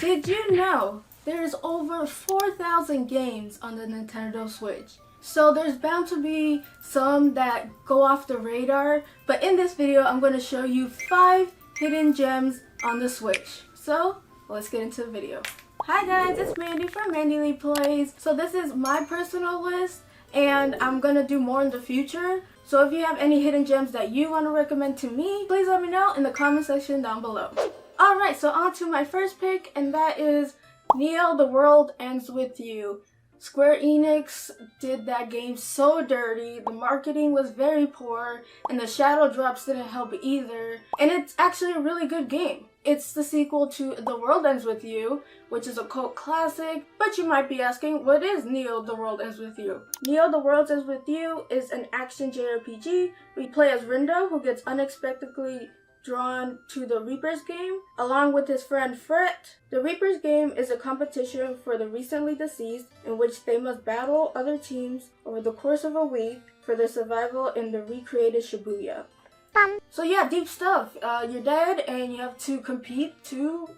Did you know there's over 4,000 games on the Nintendo Switch? So there's bound to be some that go off the radar, but in this video I'm going to show you 5 hidden gems on the Switch. So let's get into the video. Hi guys, it's Mandy from Mandyleeplays. So this is my personal list and I'm going to do more in the future. So if you have any hidden gems that you want to recommend to me, please let me know in the comment section down below. Alright, so on to my first pick, and that is Neo, The World Ends With You. Square Enix did that game so dirty, the marketing was very poor, and the shadow drops didn't help either. And it's actually a really good game. It's the sequel to The World Ends With You, which is a cult classic, but you might be asking, what is Neo, The World Ends With You? Neo, The World Ends With You is an action JRPG. We play as Rindo, who gets unexpectedly drawn to the Reaper's game, along with his friend Fret. The Reaper's game is a competition for the recently deceased in which they must battle other teams over the course of a week for their survival in the recreated Shibuya. So yeah, deep stuff. You're dead and you have to compete to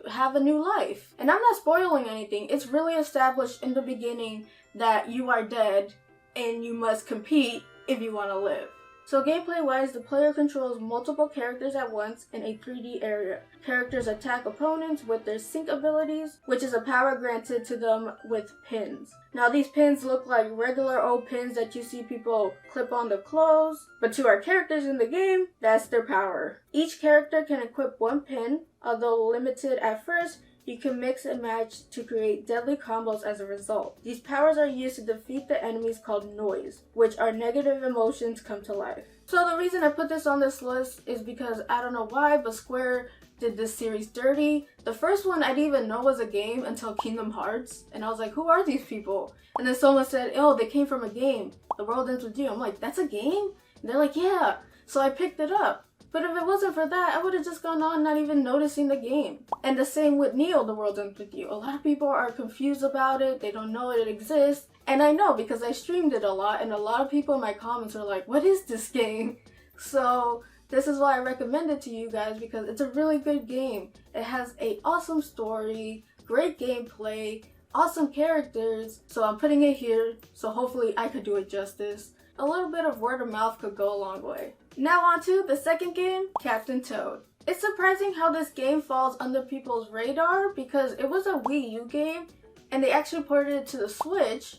have a new life. And I'm not spoiling anything. It's really established in the beginning that you are dead and you must compete if you want to live. So gameplay-wise, the player controls multiple characters at once in a 3D area. Characters attack opponents with their sync abilities, which is a power granted to them with pins. Now these pins look like regular old pins that you see people clip on their clothes, but to our characters in the game, that's their power. Each character can equip one pin, although limited at first. You can mix and match to create deadly combos as a result. These powers are used to defeat the enemies called noise, which are negative emotions come to life. So the reason I put this on this list is because I don't know why, but Square did this series dirty. The first one I didn't even know was a game until Kingdom Hearts, and I was like, who are these people? And then someone said, oh, they came from a game, The World Ends With You. I'm like, that's a game? And they're like, yeah. So I picked it up. But if it wasn't for that, I would have just gone on not even noticing the game. And the same with Neo, The World Ends With You. A lot of people are confused about it. They don't know it exists. And I know because I streamed it a lot, and a lot of people in my comments are like, what is this game? So this is why I recommend it to you guys, because it's a really good game. It has an awesome story, great gameplay, awesome characters. So I'm putting it here, so hopefully I could do it justice. A little bit of word of mouth could go a long way. Now on to the second game, Captain Toad. It's surprising how this game falls under people's radar because it was a Wii U game and they actually ported it to the Switch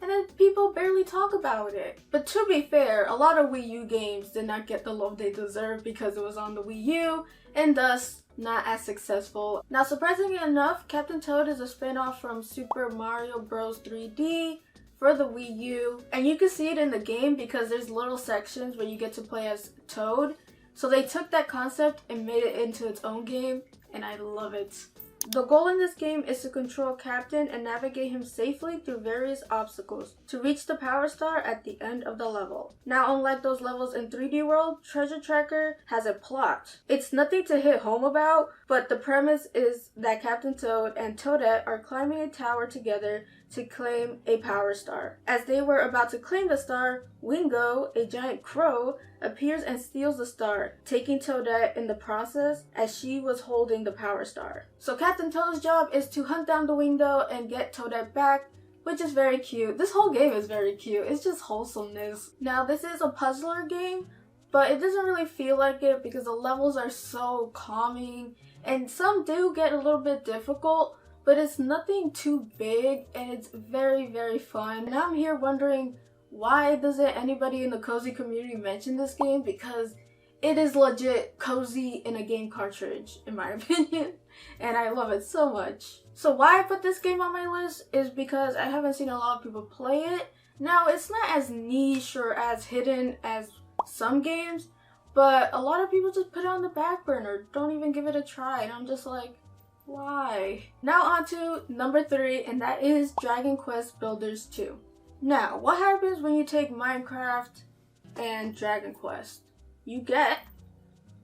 and then people barely talk about it. But to be fair, a lot of Wii U games did not get the love they deserve because it was on the Wii U and thus not as successful. Now surprisingly enough, Captain Toad is a spin-off from Super Mario Bros. 3D for the Wii U, and you can see it in the game because there's little sections where you get to play as Toad. So they took that concept and made it into its own game, and I love it. The goal in this game is to control Captain and navigate him safely through various obstacles to reach the Power Star at the end of the level. Now, unlike those levels in 3D World, Treasure Tracker has a plot. It's nothing to hit home about, but the premise is that Captain Toad and Toadette are climbing a tower together to claim a Power Star. As they were about to claim the star, Wingo, a giant crow, appears and steals the star, taking Toadette in the process as she was holding the Power Star. So Captain Toad's job is to hunt down the Wingo and get Toadette back, which is very cute. This whole game is very cute. It's just wholesomeness. Now this is a puzzler game, but it doesn't really feel like it because the levels are so calming and some do get a little bit difficult, but it's nothing too big and it's very, very fun. Now I'm here wondering, why doesn't anybody in the cozy community mention this game? Because it is legit cozy in a game cartridge, in my opinion, and I love it so much. So why I put this game on my list is because I haven't seen a lot of people play it. Now, it's not as niche or as hidden as some games, but a lot of people just put it on the back burner, don't even give it a try, and I'm just like, why? Now on to number 3, and that is Dragon Quest Builders 2. Now, what happens when you take Minecraft and Dragon Quest? You get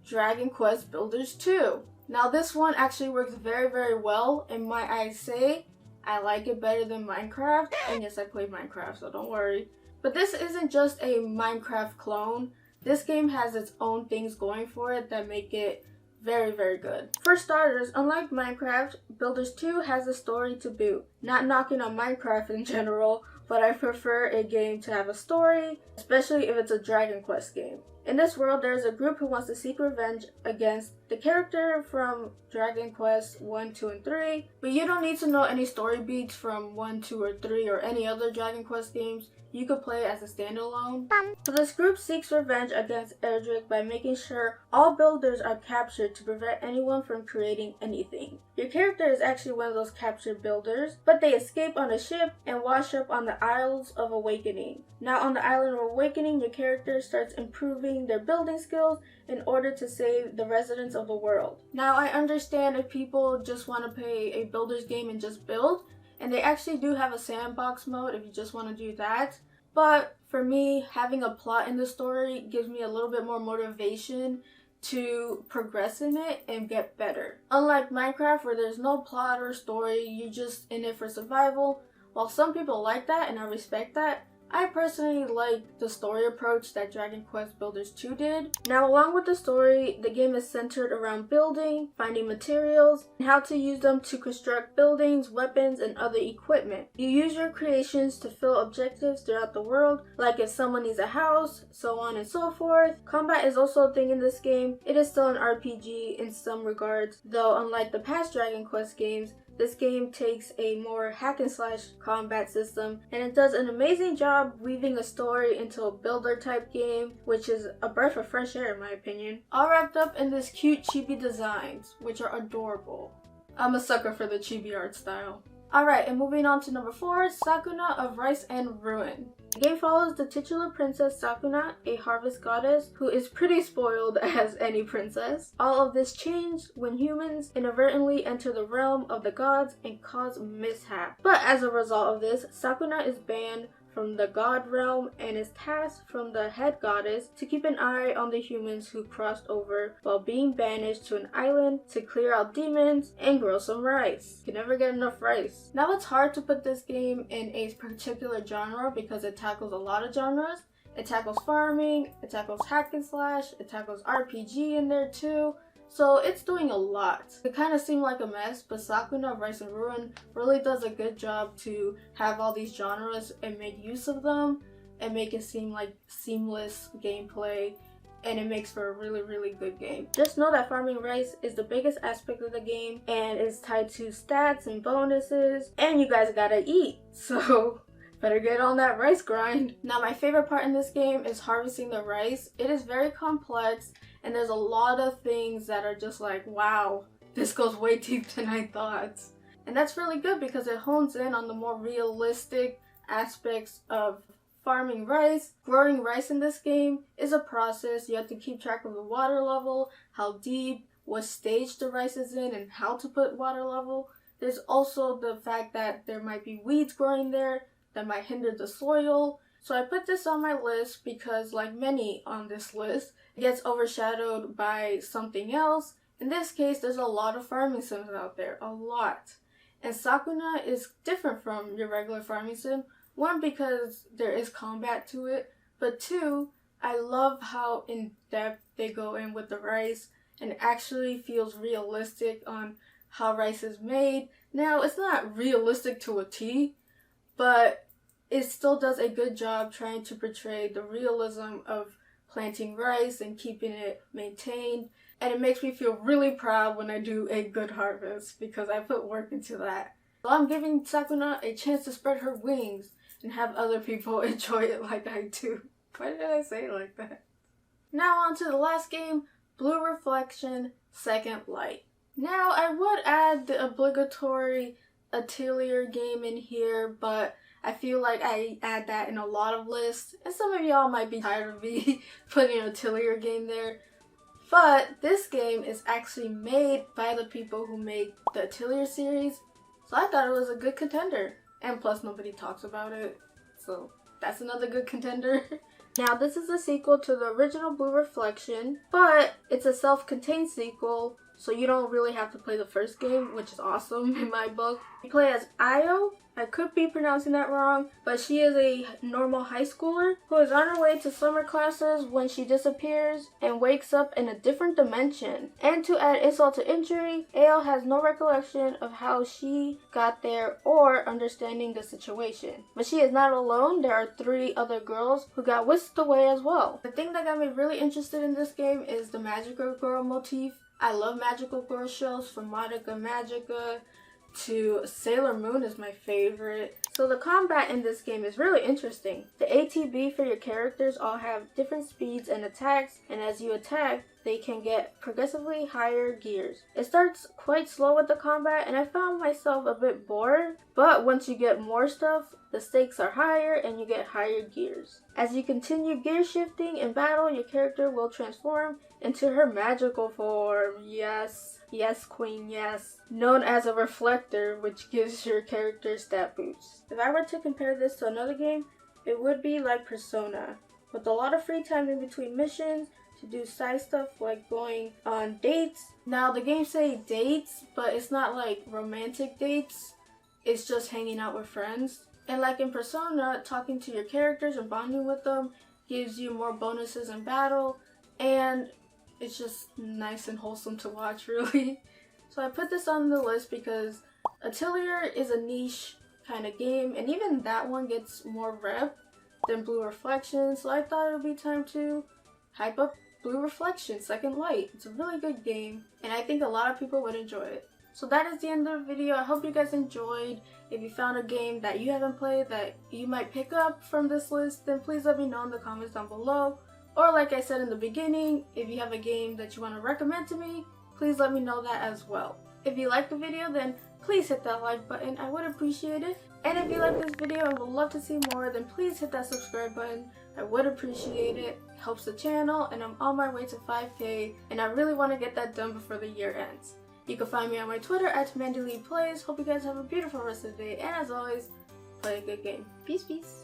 Dragon Quest Builders 2. Now this one actually works very, very well, and might I say, I like it better than Minecraft, and yes, I played Minecraft, so don't worry. But this isn't just a Minecraft clone. This game has its own things going for it that make it very, very good. For starters, unlike Minecraft, Builders 2 has a story to boot. Not knocking on Minecraft in general, but I prefer a game to have a story, especially if it's a Dragon Quest game. In this world, there is a group who wants to seek revenge against the character from Dragon Quest 1, 2, and 3, but you don't need to know any story beats from 1, 2, or 3 or any other Dragon Quest games. You could play it as a standalone. So this group seeks revenge against Erdrick by making sure all builders are captured to prevent anyone from creating anything. Your character is actually one of those captured builders, but they escape on a ship and wash up on the Isles of Awakening. Now on the Island of Awakening, your character starts improving their building skills in order to save the residents of the world. Now I understand if people just want to play a builder's game and just build, and they actually do have a sandbox mode if you just want to do that. But for me, having a plot in the story gives me a little bit more motivation to progress in it and get better. Unlike Minecraft where there's no plot or story, you're just in it for survival. While some people like that and I respect that, I personally like the story approach that Dragon Quest Builders 2 did. Now along with the story, the game is centered around building, finding materials, and how to use them to construct buildings, weapons, and other equipment. You use your creations to fill objectives throughout the world, like if someone needs a house, so on and so forth. Combat is also a thing in this game. It is still an RPG in some regards, though unlike the past Dragon Quest games, this game takes a more hack and slash combat system, and it does an amazing job weaving a story into a builder type game, which is a breath of fresh air in my opinion. All wrapped up in this cute chibi designs, which are adorable. I'm a sucker for the chibi art style. Alright, and moving on to number 4, Sakuna of Rice and Ruin. The game follows the titular princess Sakuna, a harvest goddess who is pretty spoiled as any princess. All of this changed when humans inadvertently enter the realm of the gods and cause mishap. But as a result of this, Sakuna is banned from the god realm and is tasked from the head goddess to keep an eye on the humans who crossed over while being banished to an island to clear out demons and grow some rice. You can never get enough rice. Now it's hard to put this game in a particular genre because it tackles a lot of genres. It tackles farming, it tackles hack and slash, it tackles RPG in there too. So it's doing a lot. It kind of seemed like a mess, but Sakuna of Rice and Ruin really does a good job to have all these genres and make use of them and make it seem like seamless gameplay, and it makes for a really, really good game. Just know that farming rice is the biggest aspect of the game and it's tied to stats and bonuses, and you guys gotta eat, so better get on that rice grind. Now my favorite part in this game is harvesting the rice. It is very complex and there's a lot of things that are just like, wow, this goes way deep than I thought. And that's really good because it hones in on the more realistic aspects of farming rice. Growing rice in this game is a process. You have to keep track of the water level, how deep, what stage the rice is in, and how to put water level. There's also the fact that there might be weeds growing there that might hinder the soil. So I put this on my list because, like many on this list, it gets overshadowed by something else. In this case, there's a lot of farming sims out there, a lot. And Sakuna is different from your regular farming sim. One, because there is combat to it, but two, I love how in depth they go in with the rice and it actually feels realistic on how rice is made. Now, it's not realistic to a T, but it still does a good job trying to portray the realism of planting rice and keeping it maintained. And it makes me feel really proud when I do a good harvest because I put work into that. So I'm giving Sakuna a chance to spread her wings and have other people enjoy it like I do. Why did I say it like that? Now on to the last game, Blue Reflection Second Light. Now I would add the obligatory Atelier game in here, but I feel like I add that in a lot of lists, and some of y'all might be tired of me putting an Atelier game there. But this game is actually made by the people who made the Atelier series, so I thought it was a good contender. And plus nobody talks about it, so that's another good contender. Now this is a sequel to the original Blue Reflection, but it's a self-contained sequel so you don't really have to play the first game, which is awesome in my book. You play as Io. I could be pronouncing that wrong, but she is a normal high schooler who is on her way to summer classes when she disappears and wakes up in a different dimension. And to add insult to injury, Ao has no recollection of how she got there or understanding the situation. But she is not alone. There are 3 other girls who got whisked away as well. The thing that got me really interested in this game is the magical girl motif. I love magical girl shows, from Monica Magica to Sailor Moon is my favorite. So the combat in this game is really interesting. The ATB for your characters all have different speeds and attacks, and as you attack, they can get progressively higher gears. It starts quite slow with the combat, and I found myself a bit bored, but once you get more stuff, the stakes are higher and you get higher gears. As you continue gear shifting in battle, your character will transform into her magical form. Yes, queen, yes. Known as a reflector, which gives your character stat boosts. If I were to compare this to another game, it would be like Persona, with a lot of free time in between missions to do side stuff like going on dates. Now the game say dates, but it's not like romantic dates. It's just hanging out with friends. And like in Persona, talking to your characters and bonding with them gives you more bonuses in battle, and it's just nice and wholesome to watch, really. So I put this on the list because Atelier is a niche kind of game, and even that one gets more rep than Blue Reflection, so I thought it would be time to hype up Blue Reflection Second Light. It's a really good game, and I think a lot of people would enjoy it. So that is the end of the video. I hope you guys enjoyed. If you found a game that you haven't played that you might pick up from this list, then please let me know in the comments down below. Or like I said in the beginning, if you have a game that you want to recommend to me, please let me know that as well. If you liked the video, then please hit that like button. I would appreciate it. And if you like this video and would love to see more, then please hit that subscribe button. I would appreciate it. It helps the channel, and I'm on my way to 5K, and I really want to get that done before the year ends. You can find me on my Twitter at Mandyleeplays. Hope you guys have a beautiful rest of the day, and as always, play a good game. Peace, peace.